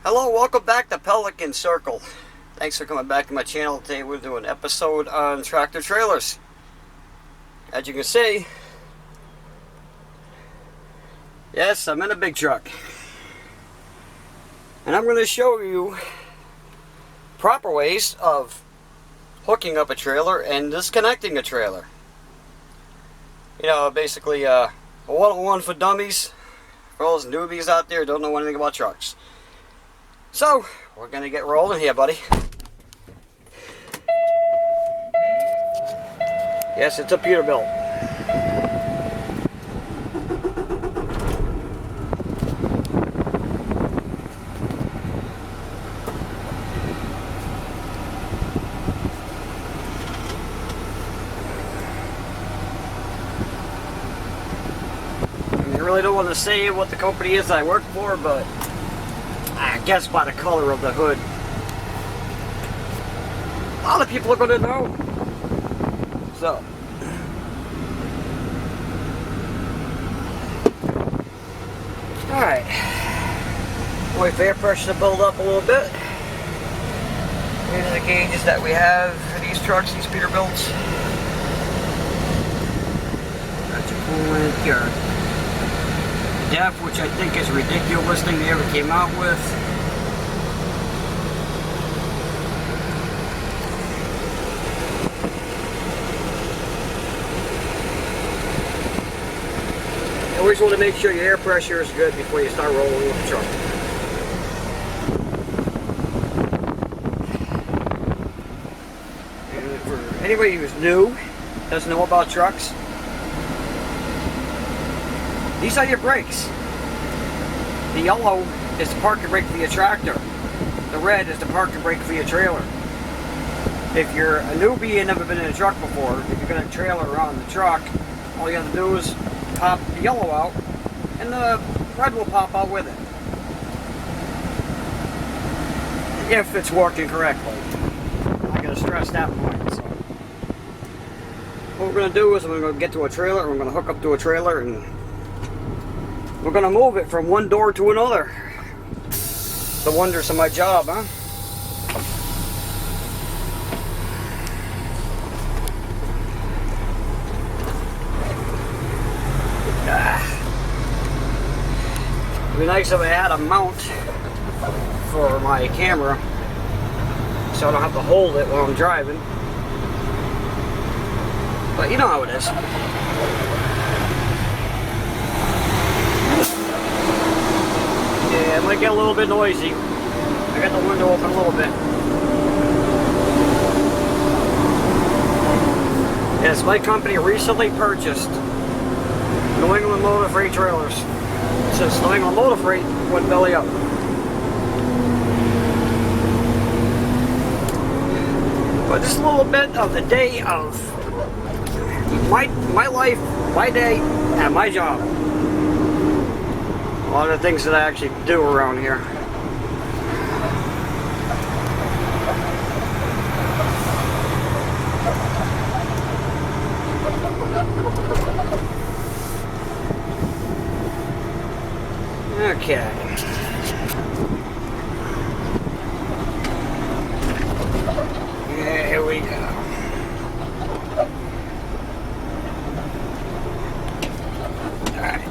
Hello, welcome back to Pelican Circle. Thanks for coming back to my channel. Today we're doing an episode on tractor trailers. As you can see, yes, I'm in a big truck. And I'm going to show you proper ways of hooking up a trailer and disconnecting a trailer. You know, basically a 101 for dummies, for all those newbies out there who don't know anything about trucks. So, we're going to get rolling here, buddy. Yes, it's a Peterbilt. I really don't want to say what the company is I work for, but I guess by the color of the hood, a lot of people are going to know. So, alright, wait for air pressure to build up a little bit. These are the gauges that we have for these trucks, these Peterbilts. Got your coolant, your depth, which I think is a ridiculous thing they ever came out with. You always want to make sure your air pressure is good before you start rolling with the truck. And for anybody who's new, doesn't know about trucks, these are your brakes. The yellow is the parking brake for your tractor. The red is the parking brake for your trailer. If you're a newbie and never been in a truck before, if you're going to trailer around the truck, all you have to do is pop the yellow out and the red will pop out with it. If it's working correctly. I gotta stress that point. So what we're going to do is we're going to get to a trailer, we're going to hook up to a trailer, and we're going to move it from one door to another. The wonders of my job, huh? It'd be nice if I had a mount for my camera so I don't have to hold it while I'm driving. But you know how it is. Yeah, it might get a little bit noisy. I got the window open a little bit. Yes, my company recently purchased New England Motor Freight trailers. Since New England Motor Freight went belly up. But just a little bit of the day of my life, my day, and my job. A lot of the things that I actually do around here. Okay. Yeah, here we go. Alright.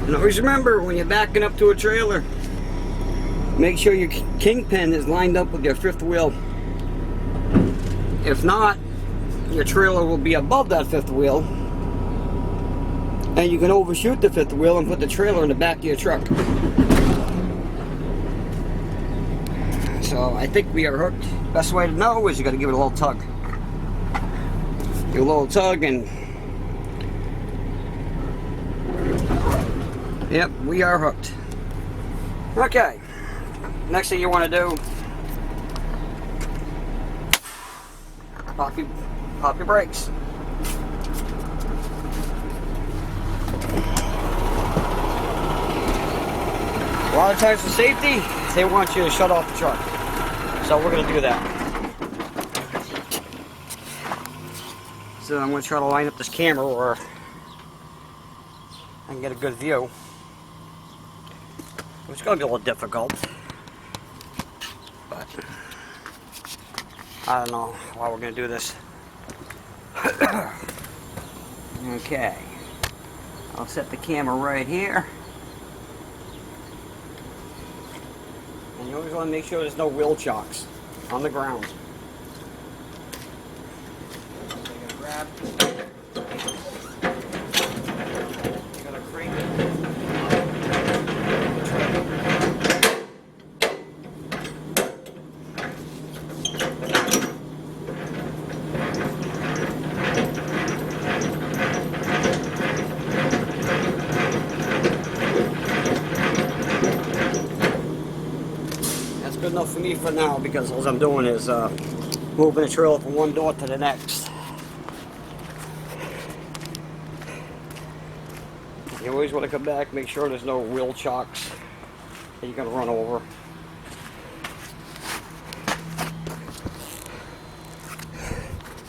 And always remember, when you're backing up to a trailer, make sure your kingpin is lined up with your fifth wheel. If not, your trailer will be above that fifth wheel, and you can overshoot the fifth wheel and put the trailer in the back of your truck. So I think we are hooked. Best way to know is you got to give it a little tug. Give it a little tug and yep, we are hooked. Okay, next thing you want to do, pop your brakes. lot of times for safety, they want you to shut off the truck. So we're going to do that. So I'm going to try to line up this camera where I can get a good view. It's going to be a little difficult. But I don't know why we're going to do this. Okay. I'll set the camera right here. And you always want to make sure there's no wheel chocks on the ground. Grab. You gotta crank it. That's good enough for me for now, because all I'm doing is moving the trailer from one door to the next. You always want to come back, make sure there's no wheel chocks that you're going to run over.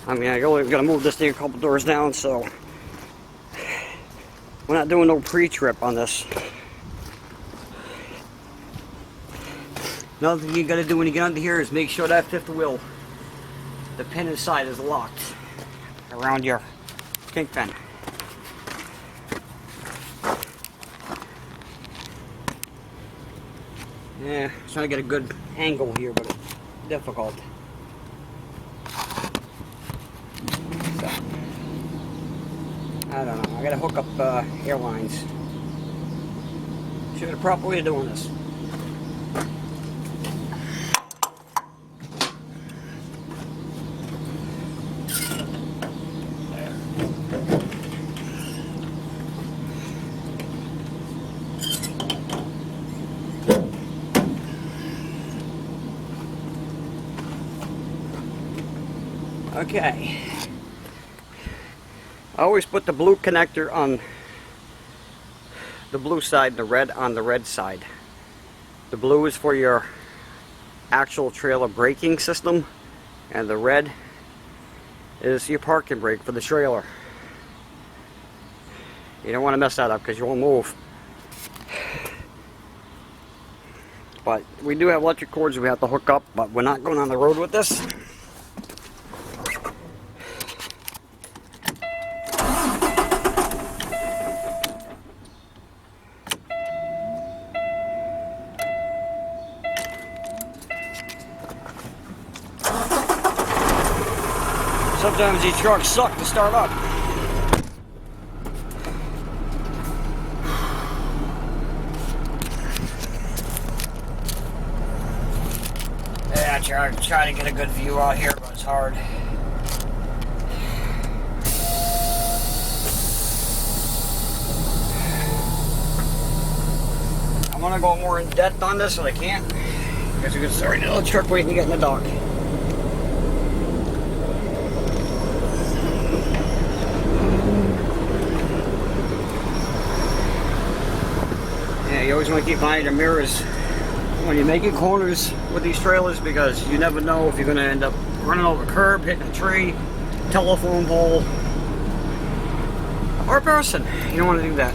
I mean, I only got to move this thing a couple doors down, so we're not doing no pre-trip on this. Another thing you got to do when you get under here is make sure that fifth wheel, the pin inside, is locked around your kink pin. Yeah, trying to get a good angle here, but it's difficult. So, I don't know. I gotta hook up airlines. Show you the proper way of doing this. Okay, I always put the blue connector on the blue side, the red on the red side. The blue is for your actual trailer braking system, and the red is your parking brake for the trailer. You don't want to mess that up because you won't move. But we do have electric cords we have to hook up, but we're not going on the road with this. Sometimes these trucks suck to start up. Yeah, I try to get a good view out here, but it's hard. I'm gonna go more in depth on this, but I can't, because we can start another truck waiting to get in the dock. You always want to keep an eye on your mirrors when you're making corners with these trailers, because you never know if you're going to end up running over a curb, hitting a tree, telephone pole, or a person. You don't want to do that.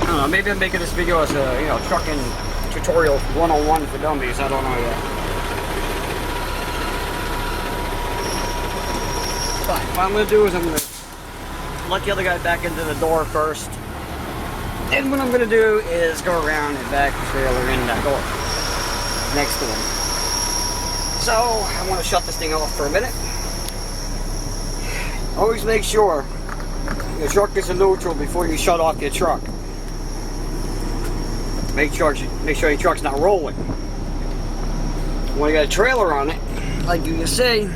I don't know, maybe I'm making this video as a, trucking tutorial 101 for dummies. I don't know yet. But what I'm going to do is I'm going to let the other guy back into the door first. Then what I'm going to do is go around and back the trailer in that door next to him. So I want to shut this thing off for a minute. Always make sure your truck is in neutral before you shut off your truck. Make sure your truck's not rolling. When you got a trailer on it, like you see,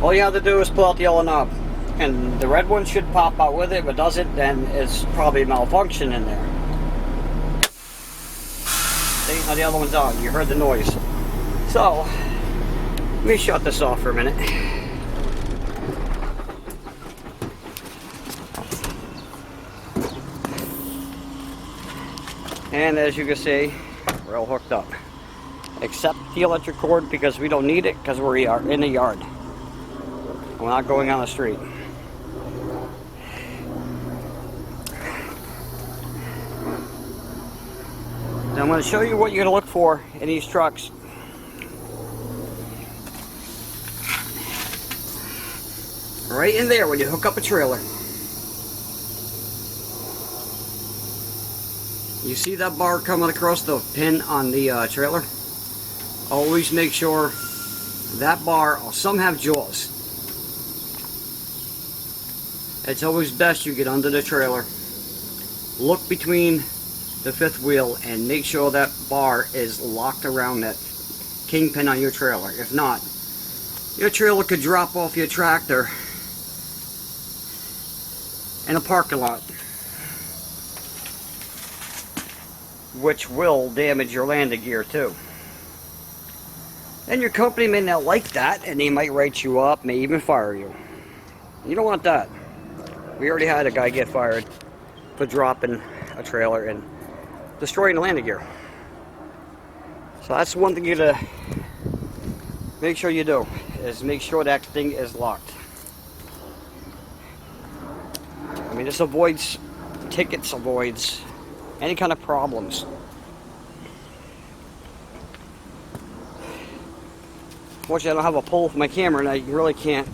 all you have to do is pull out the yellow knob, and the red one should pop out with it. If it doesn't, then it's probably malfunction in there. See, Now the other one's on. You heard the noise. So, let me shut this off for a minute. And as you can see, we're all hooked up. Except the electric cord, because we don't need it, because we are in the yard. We're not going on the street. Now I'm going to show you what you're going to look for in these trucks. Right in there when you hook up a trailer. You see that bar coming across the pin on the trailer? Always make sure that bar, some have jaws. It's always best you get under the trailer, look between the fifth wheel, and make sure that bar is locked around that kingpin on your trailer. If not, your trailer could drop off your tractor in a parking lot, which will damage your landing gear too. And your company may not like that, and they might write you up, may even fire you. You don't want that. We already had a guy get fired for dropping a trailer and destroying the landing gear. So that's one thing you gotta make sure you do, is make sure that thing is locked. I mean, this avoids tickets, avoids any kind of problems. Unfortunately, I don't have a pole for my camera, and I really can't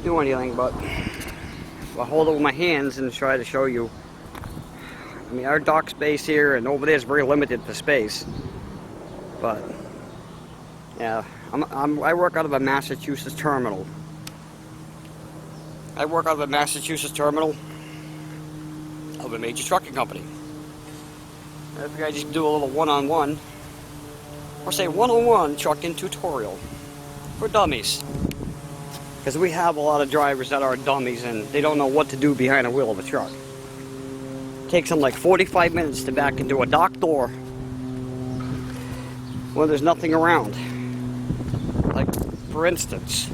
do anything but I'll hold it with my hands and try to show you. I mean, our dock space here and over there is very limited for space. But yeah, I work out of a Massachusetts terminal. I work out of a Massachusetts terminal of a major trucking company. I think I just do a little one-on-one, or say one-on-one trucking tutorial for dummies. Because we have a lot of drivers that are dummies and they don't know what to do behind the wheel of a truck. It takes them like 45 minutes to back into a dock door when there's nothing around. Like, for instance,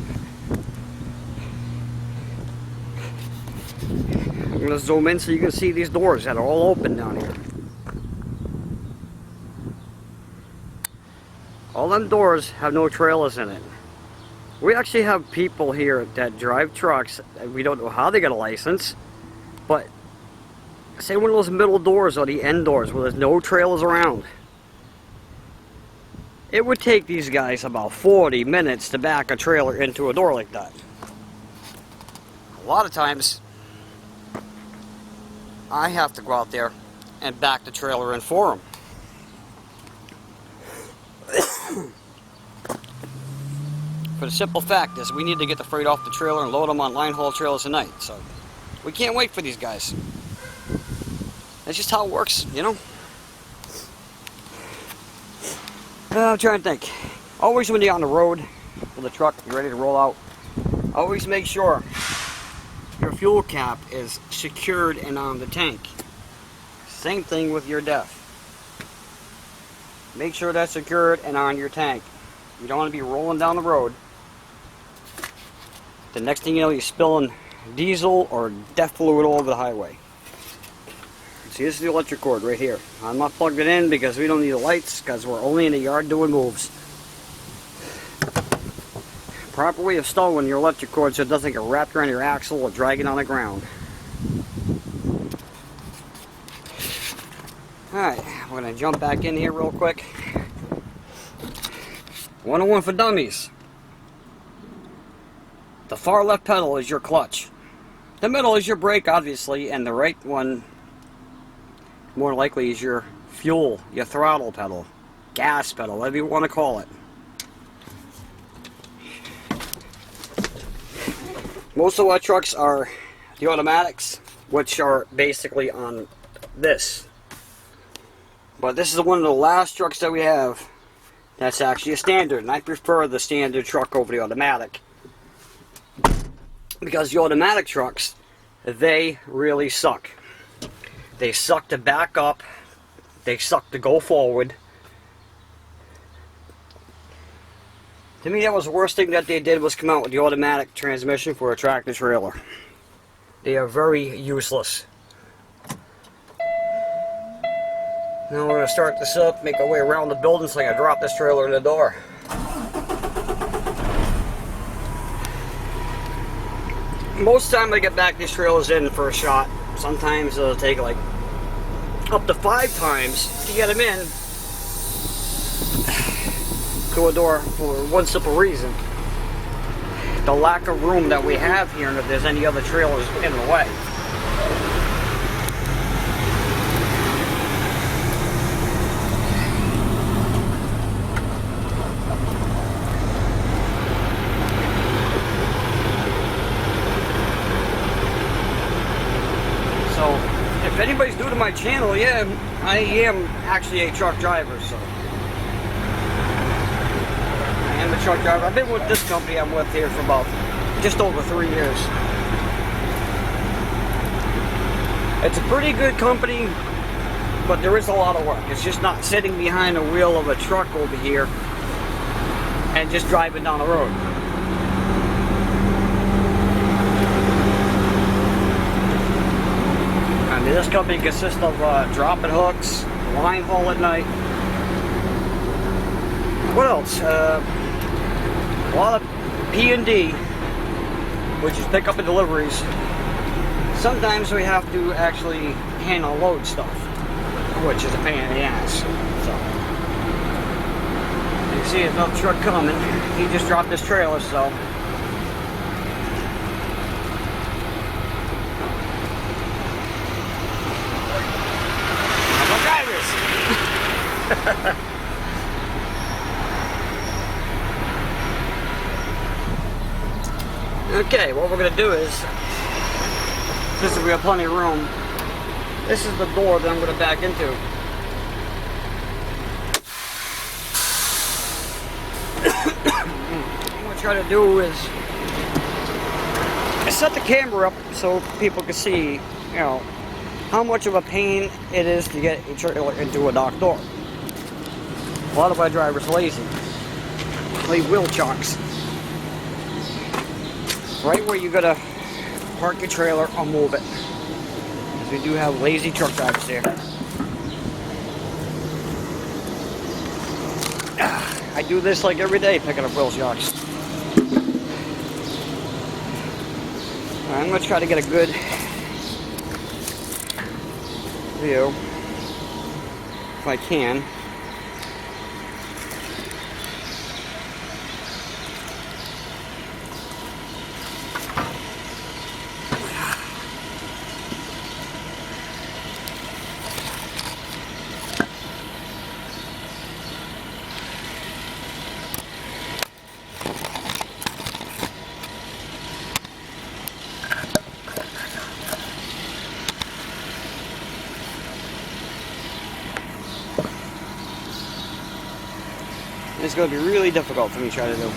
I'm going to zoom in so you can see these doors that are all open down here. All them doors have no trailers in it. We actually have people here that drive trucks. We don't know how they get a license, but say one of those middle doors or the end doors where there's no trailers around. It would take these guys about 40 minutes to back a trailer into a door like that. A lot of times, I have to go out there and back the trailer in for them. For the simple fact is we need to get the freight off the trailer and load them on line haul trailers tonight. So we can't wait for these guys. That's just how it works, you know? I'm trying to think. Always when you're on the road with a truck, you're ready to roll out, always make sure your fuel cap is secured and on the tank. Same thing with your DEF. Make sure that's secured and on your tank. You don't want to be rolling down the road. The next thing you know, you're spilling diesel or DEF fluid all over the highway. See, this is the electric cord right here. I'm not plugged it in because we don't need the lights, because we're only in the yard doing moves. Proper way of stowing your electric cord so it doesn't get wrapped around your axle or dragging on the ground. Alright, we're going to jump back in here real quick. 101 for dummies. The far left pedal is your clutch. The middle is your brake, obviously, and the right one, more likely, is your fuel, your throttle pedal, gas pedal, whatever you want to call it. Most of our trucks are the automatics, which are basically on this. But this is one of the last trucks that we have that's actually a standard, and I prefer the standard truck over the automatic. Because the automatic trucks, they really suck. They suck to back up. They suck to go forward. To me, that was the worst thing that they did was come out with the automatic transmission for a tractor trailer. They are very useless. Now we're going to start this up, make our way around the building so I can drop this trailer in the door. Most of the time I get back these trailers in for a shot. Sometimes it'll take like up to 5 times to get them in to a door for one simple reason. The lack of room that we have here, and if there's any other trailers in the way. So, if anybody's new to my channel, yeah, I am actually a truck driver, so. I am a truck driver. I've been with this company I'm with here for about just over 3 years. It's a pretty good company, but there is a lot of work. It's just not sitting behind the wheel of a truck over here and just driving down the road. I mean, this company consists of dropping hooks, line haul at night. What else? A lot of P&D, which is pick up and deliveries. Sometimes we have to actually hand unload stuff, which is a pain in the ass. So, you see another truck coming. He just dropped his trailer, so. I'm drivers. Okay, what we're going to do is, since we have plenty of room, this is the door that I'm going to back into. What I'm going to try to do is set the camera up so people can see, you know, how much of a pain it is to get a trailer into a dock door. A lot of our drivers are lazy. Leave wheel chocks right where you gotta park your trailer or move it. Because we do have lazy truck drivers here. I do this like every day, picking up wheel chocks. I'm gonna try to get a good view if I can. It's going to be really difficult for me to try to do.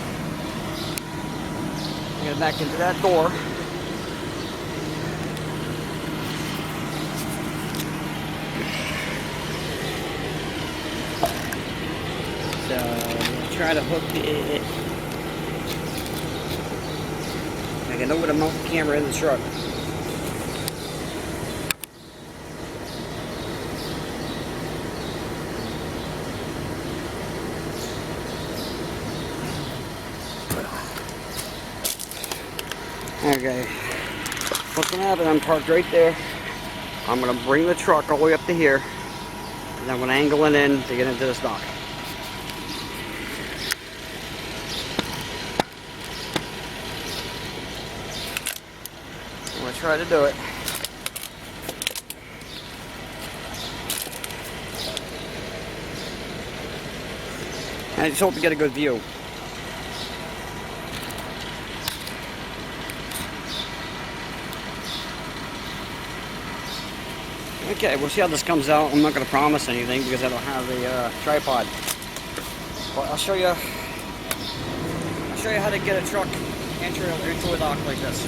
Get back into that door. So, try to hook it. I can know where to mount the camera in the truck. Okay, what's going to happen, I'm parked right there. I'm going to bring the truck all the way up to here, and I'm going to angle it in to get into this dock. I'm going to try to do it. I just hope you get a good view. Okay, we'll see how this comes out. I'm not going to promise anything because I don't have a tripod. But I'll show you how to get a truck and trailer into a dock like this.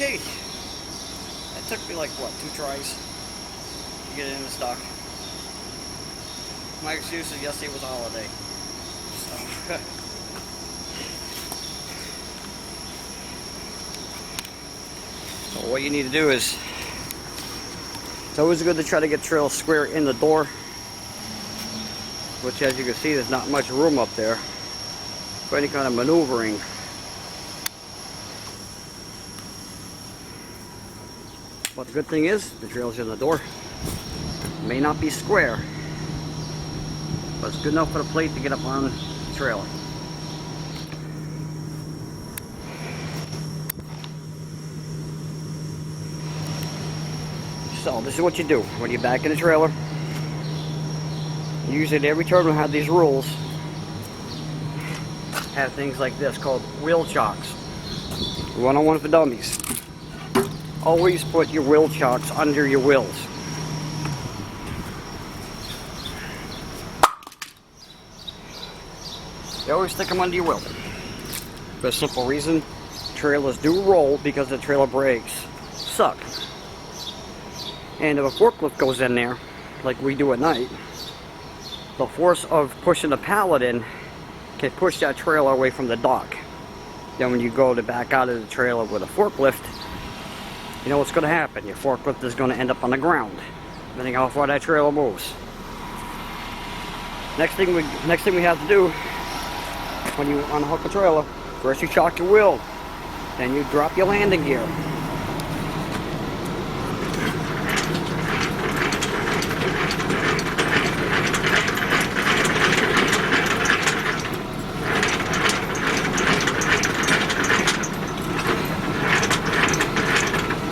Okay. That took me like, what, 2 tries to get it in the stock. My excuse is yesterday was a holiday. So. So what you need to do is, it's always good to try to get trail square in the door, which as you can see there's not much room up there for any kind of maneuvering. But the good thing is the trail's in the door. It may not be square, but it's good enough for the plate to get up on the trailer. So this is what you do when you're back in the trailer. Usually every turn will have these rules. Have things like this called wheel chocks. 101 for dummies. Always put your wheel chocks under your wheels. You always stick them under your wheel. For a simple reason, trailers do roll because the trailer brakes suck. And if a forklift goes in there, like we do at night, the force of pushing the pallet in can push that trailer away from the dock. Then when you go to back out of the trailer with a forklift, you know what's going to happen. Your forklift is going to end up on the ground, depending on how far that trailer moves. Next thing we have to do when you unhook a trailer, first you shock your wheel, then you drop your landing gear.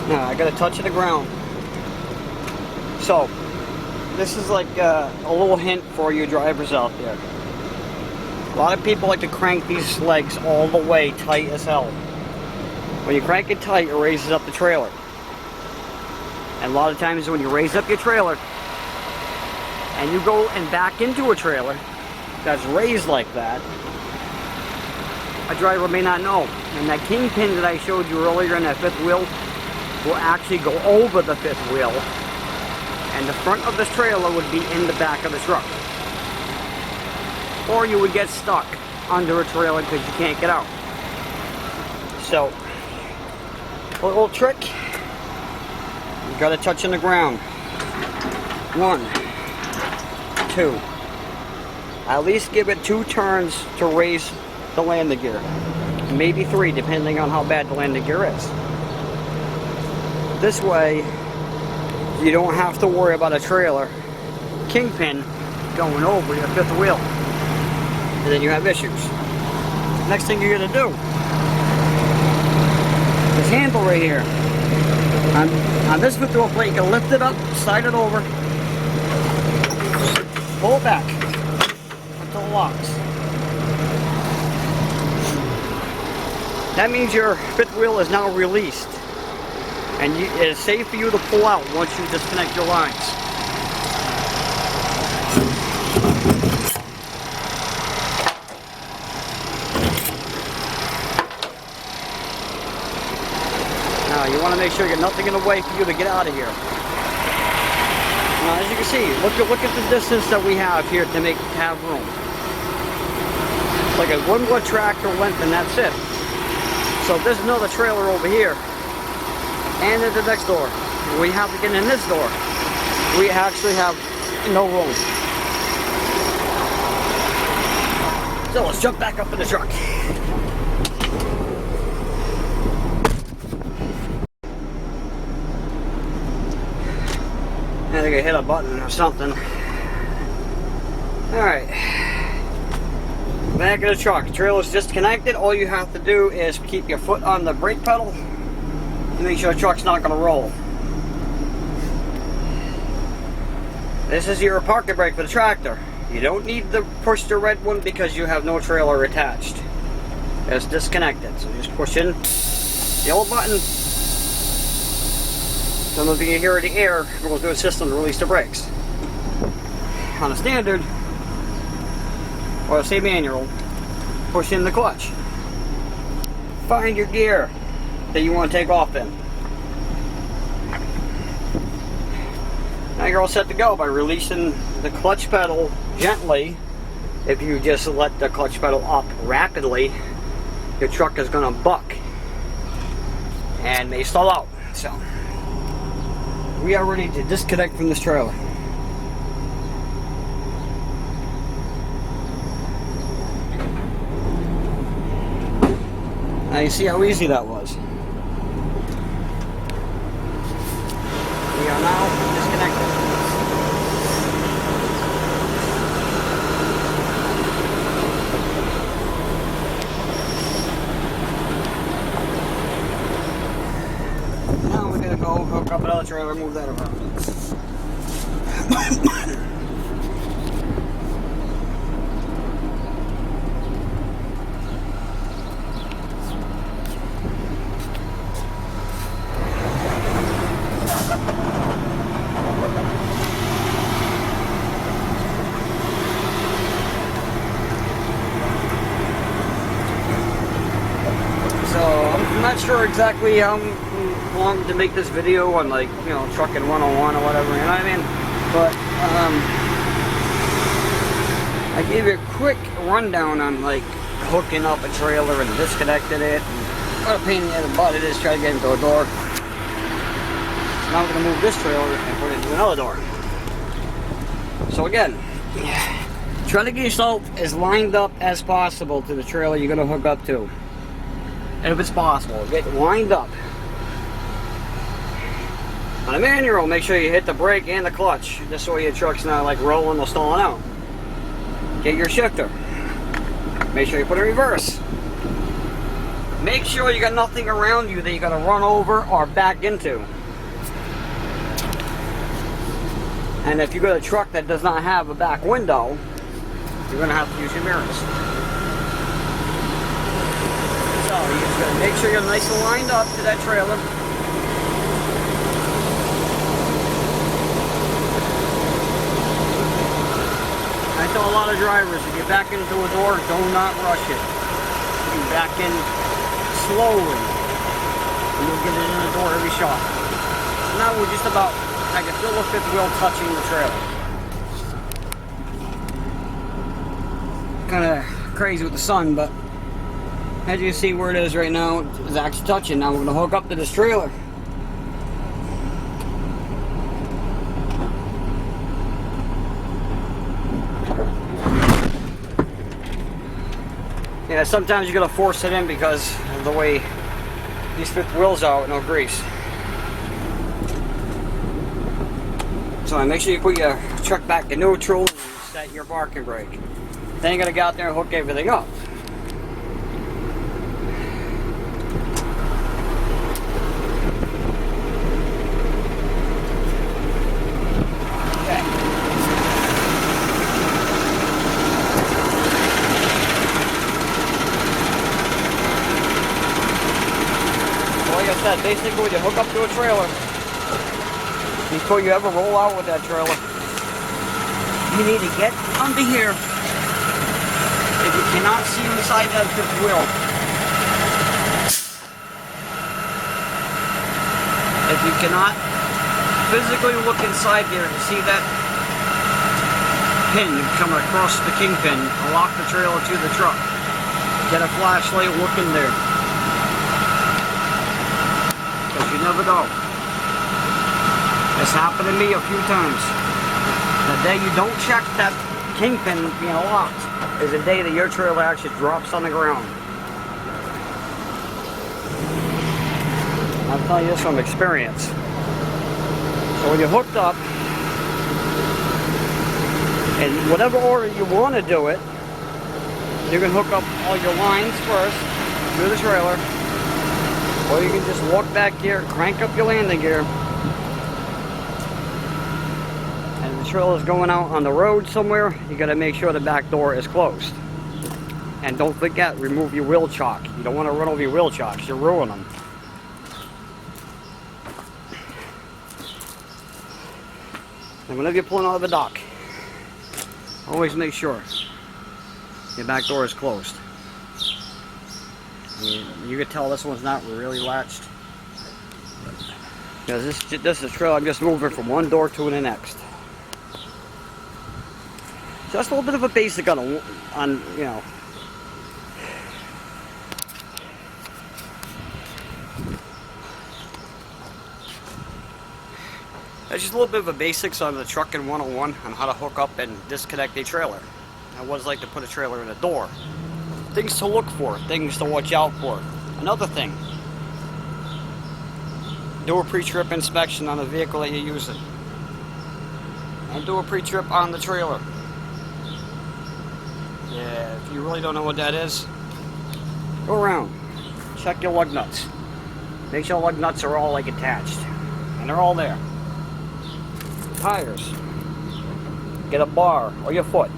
Now I got a touch of the ground. So this is like a little hint for you drivers out there. A lot of people like to crank these legs all the way tight as hell. When you crank it tight, it raises up the trailer. And a lot of times when you raise up your trailer and you go and back into a trailer that's raised like that, a driver may not know. And that kingpin that I showed you earlier in that fifth wheel will actually go over the fifth wheel, and the front of this trailer would be in the back of the truck. Or you would get stuck under a trailer because you can't get out. So, a little trick, you gotta touch in the ground. 1, 2. At least give it 2 turns to raise the landing gear. Maybe 3, depending on how bad the landing gear is. This way, you don't have to worry about a trailer kingpin going over your fifth wheel. And then you have issues. Next thing you're going to do, this handle right here. On this fifth wheel plate, you can lift it up, slide it over, pull it back until it locks. That means your fifth wheel is now released. And it is safe for you to pull out once you disconnect your lines. Now you want to make sure you got nothing in the way for you to get out of here. Now as you can see, look at the distance that we have here to have room. It's like a 1-wood tractor length and that's it. So there's another trailer over here. And at the next door, we have to get in this door. We actually have no room. So let's jump back up in the truck. I think I hit a button or something. Alright. Back in the truck. The trailer's disconnected. All you have to do is keep your foot on the brake pedal. Make sure the truck's not going to roll. This is your parking brake for the tractor. You don't need to push the red one because you have no trailer attached. It's disconnected. So just push in the yellow button. Then when you hear the air, it goes to the system to release the brakes. On a standard, or say manual, push in the clutch. Find your gear. that you want to take off in. Now you're all set to go by releasing the clutch pedal gently. If you just let the clutch pedal up rapidly, your truck is going to buck and may stall out. So we are ready to disconnect from this trailer. Now you see how easy that was. We are now disconnected. Now we're gonna go hook up another trailer, move that around. I'm not sure exactly how long to make this video on, like, you know, trucking 101 or whatever, you know what I mean? But I gave you a quick rundown on, like, hooking up a trailer and disconnecting it. And what a pain in the butt it is trying to get into a door. Now I'm going to move this trailer and put it into another door. So again, try to get yourself as lined up as possible to the trailer you're going to hook up to. And if it's possible, get lined up. On a manual, make sure you hit the brake and the clutch. This way your truck's not like rolling or stalling out. Get your shifter. Make sure you put it in reverse. Make sure you got nothing around you that you gotta run over or back into. And if you got a truck that does not have a back window, you're gonna have to use your mirrors. So you just gotta make sure you're nice and lined up to that trailer. I tell a lot of drivers, if you back into a door, do not rush it. You back in slowly, and you'll get it in the door every shot. So now we're just about, I can feel the fifth wheel touching the trailer. Kind of crazy with the sun, but as you see where it is right now, it's actually touching. Now we're going to hook up to this trailer. Yeah, sometimes you got to force it in because of the way these fifth wheels are with no grease. So make sure you put your truck back in neutral and set your parking brake. Then you're going to go out there and hook everything up. Basically, when you hook up to a trailer, before you ever roll out with that trailer, you need to get under here. If you cannot see inside that fifth wheel, if you cannot physically look inside there and see that pin coming across the kingpin, lock the trailer to the truck. Get a flashlight, look in there. You never know. It's happened to me a few times. The day you don't check that kingpin being locked is the day that your trailer actually drops on the ground. I'm telling you this from experience. So when you're hooked up, in whatever order you want to do it, you can hook up all your lines first through the trailer. Or you can just walk back here, crank up your landing gear, and the trailer's going out on the road somewhere, you got to make sure the back door is closed. And don't forget, remove your wheel chock. You don't want to run over your wheel chocks, you'll ruin them. And whenever you're pulling out of the dock, always make sure your back door is closed. You can tell this one's not really latched. Because this is a trailer, I'm just moving from one door to the next. Just a little bit of a basic on you know. That's just a little bit of a basics on the Trucking 101 on how to hook up and disconnect a trailer. And what it's like to put a trailer in a door. Things to look for, things to watch out for. Another thing, do a pre-trip inspection on the vehicle that you're using. And do a pre-trip on the trailer. Yeah, if you really don't know what that is, go around, check your lug nuts. Make sure lug nuts are all like attached, and they're all there. Tires, get a bar or your foot,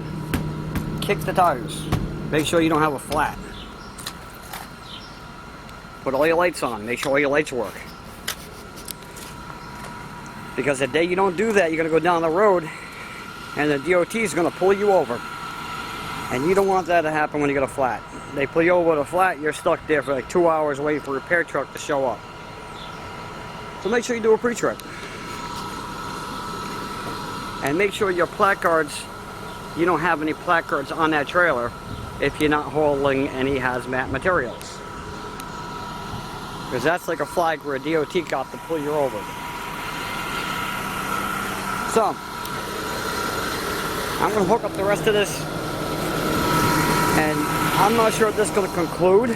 kick the tires. Make sure you don't have a flat. Put all your lights on, make sure all your lights work. Because the day you don't do that, you're gonna go down the road, and the DOT is gonna pull you over. And you don't want that to happen when you get a flat. They pull you over with a flat, you're stuck there for like 2 hours waiting for a repair truck to show up. So make sure you do a pre-trip. And make sure your placards, you don't have any placards on that trailer if you're not hauling any hazmat materials. Because that's like a flag where a DOT got to pull you over. So, I'm going to hook up the rest of this. And I'm not sure if this is going to conclude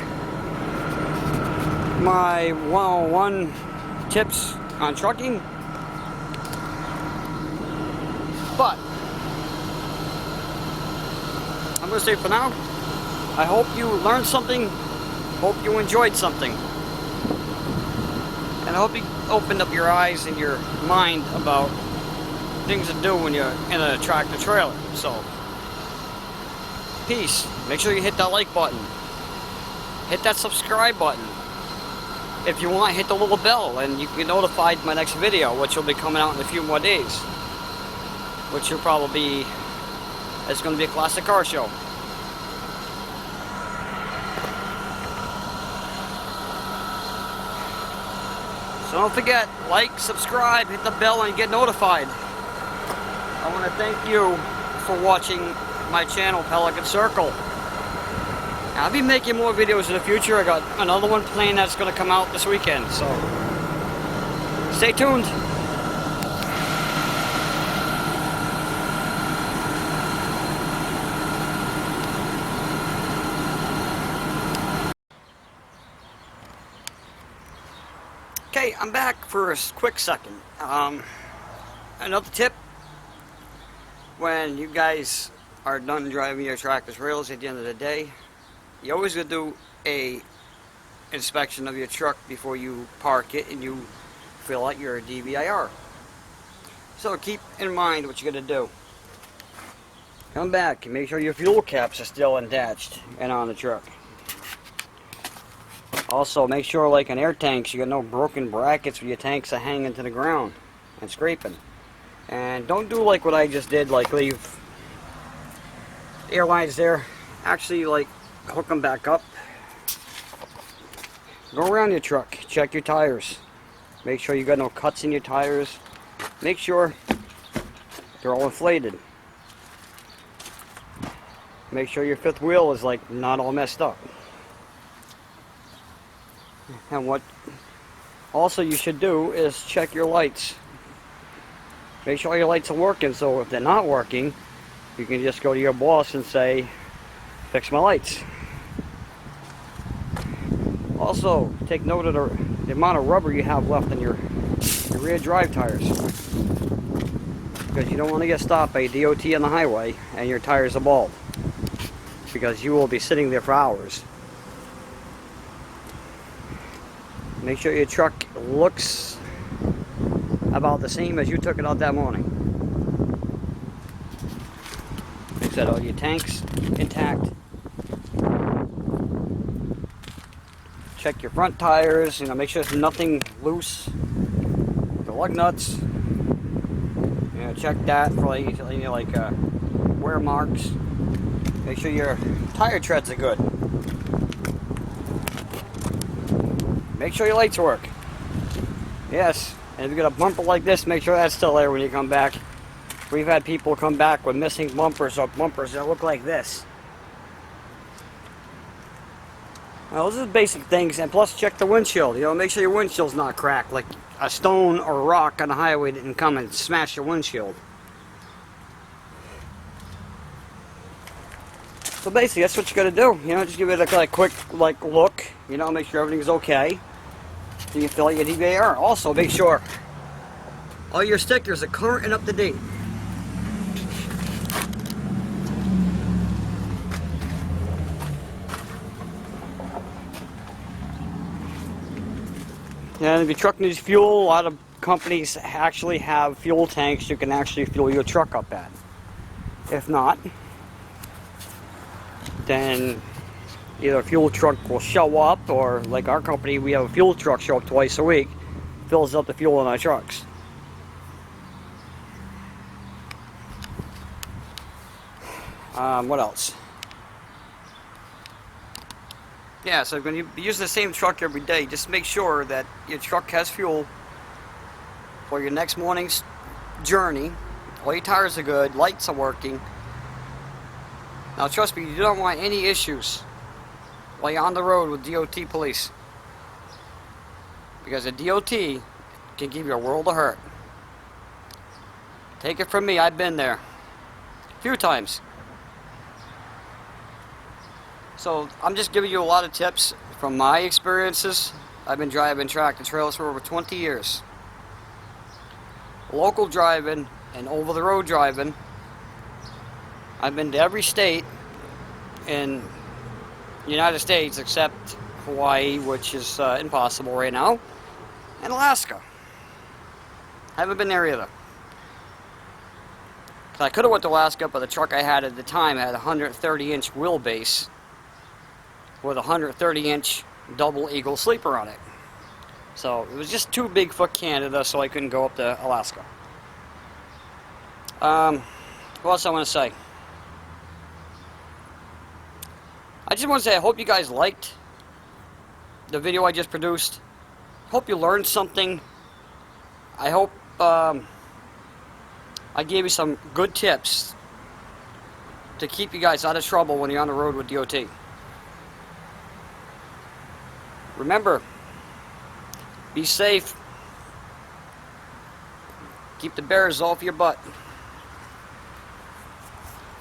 my 101 tips on trucking. But I'm going to say for now, I hope you learned something, hope you enjoyed something. And I hope you opened up your eyes and your mind about things to do when you're in a tractor trailer. So, peace. Make sure you hit that like button. Hit that subscribe button. If you want, hit the little bell and you can get notified my next video, which will be coming out in a few more days. Which will probably be, it's going to be a classic car show. So don't forget, like, subscribe, hit the bell, and get notified. I want to thank you for watching my channel, Pelican Circle. I'll be making more videos in the future. I got another one planned that's going to come out this weekend, so stay tuned. Okay, I'm back for a quick second. Another tip: when you guys are done driving your tractor trailers at the end of the day, you always gotta do a inspection of your truck before you park it and you fill out your DVIR. So keep in mind what you're gonna do. Come back and make sure your fuel caps are still attached and on the truck. Also, make sure, like in air tanks, you got no broken brackets where your tanks are hanging to the ground and scraping. And don't do like what I just did, like leave air lines there. Actually, like, hook them back up. Go around your truck, check your tires. Make sure you got no cuts in your tires. Make sure they're all inflated. Make sure your fifth wheel is like not all messed up. And what also you should do is check your lights. Make sure your lights are working, so if they're not working, you can just go to your boss and say, fix my lights. Also, take note of the amount of rubber you have left in your rear drive tires. Because you don't want to get stopped by a DOT on the highway and your tires are bald. Because you will be sitting there for hours. Make sure your truck looks about the same as you took it out that morning. Make sure all your tanks intact. Check your front tires, make sure there's nothing loose. The lug nuts, check that for wear marks. Make sure your tire treads are good. make sure your lights work. Yes, and if you got a bumper like this, make sure that's still there when you come back. We've had people come back with missing bumpers or bumpers that look like this. Well, those are basic things, and plus check the windshield. You know, make sure your windshield's not cracked, like a stone or a rock on the highway didn't come and smash your windshield. So basically, that's what you gotta do. You know, just give it a quick look. You know, make sure everything's okay. So you fill out your DVR. Also, make sure all your stickers are current and up to date. And if your truck needs fuel, a lot of companies actually have fuel tanks you can actually fuel your truck up at. If not, then either a fuel truck will show up, or like our company, we have a fuel truck show up twice a week, fills up the fuel in our trucks. What else? Yeah, so when you use the same truck every day, just make sure that your truck has fuel for your next morning's journey. All your tires are good, lights are working. Now trust me, you don't want any issues while you're on the road with DOT police. Because the DOT can give you a world of hurt. Take it from me, I've been there a few times. So I'm just giving you a lot of tips from my experiences. I've been driving tractor trailers for over 20 years. Local driving and over-the-road driving. I've been to every state in the United States except Hawaii, which is impossible right now, and Alaska. I haven't been there either. I could have went to Alaska, but the truck I had at the time had a 130-inch wheelbase with a 130-inch double Eagle sleeper on it. So it was just too big for Canada, so I couldn't go up to Alaska. What else I want to say? I just want to say I hope you guys liked the video I just produced. Hope you learned something. I hope I gave you some good tips to keep you guys out of trouble when you're on the road with DOT. Remember, be safe. Keep the bears off your butt.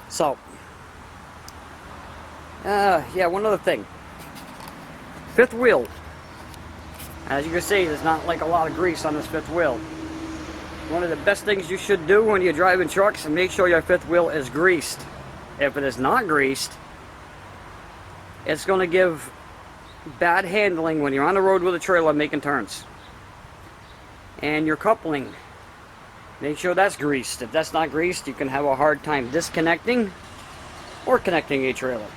So, yeah, one other thing. Fifth wheel. As you can see, there's not like a lot of grease on this fifth wheel. One of the best things you should do when you're driving trucks is make sure your fifth wheel is greased. If it is not greased, it's going to give bad handling when you're on the road with a trailer making turns. And your coupling, make sure that's greased. If that's not greased, you can have a hard time disconnecting or connecting a trailer.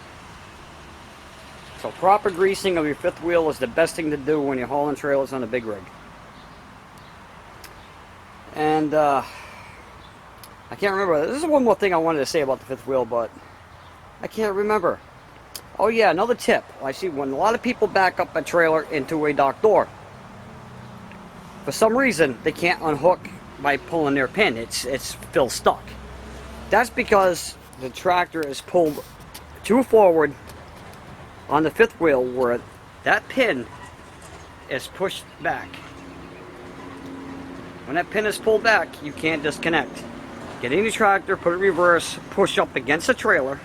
So proper greasing of your fifth wheel is the best thing to do when you're hauling trailers on a big rig. And I can't remember. This is one more thing I wanted to say about the fifth wheel, but I can't remember. Oh yeah, another tip. I see when a lot of people back up a trailer into a dock door, for some reason they can't unhook by pulling their pin. It's still stuck. That's because the tractor is pulled too forward on the fifth wheel, where that pin is pushed back. When that pin is pulled back, you can't disconnect. Get in the tractor, put it in reverse, push up against the trailer.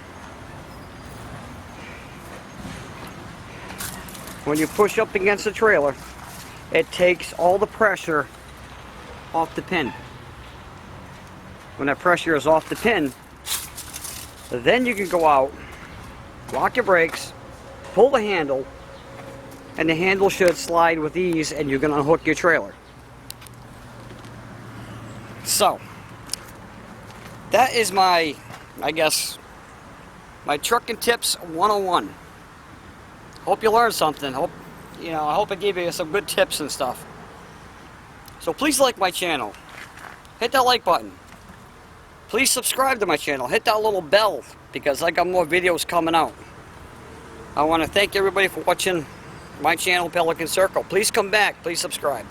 When you push up against the trailer, it takes all the pressure off the pin. When that pressure is off the pin, then you can go out, lock your brakes, pull the handle, and the handle should slide with ease, and you can unhook your trailer. So, that is my, I guess, my trucking tips 101. Hope you learned something. I hope I gave you some good tips and stuff. So please like my channel. Hit that like button. Please subscribe to my channel. Hit that little bell, because I got more videos coming out. I want to thank everybody for watching my channel, Pelican Circle. Please come back. Please subscribe.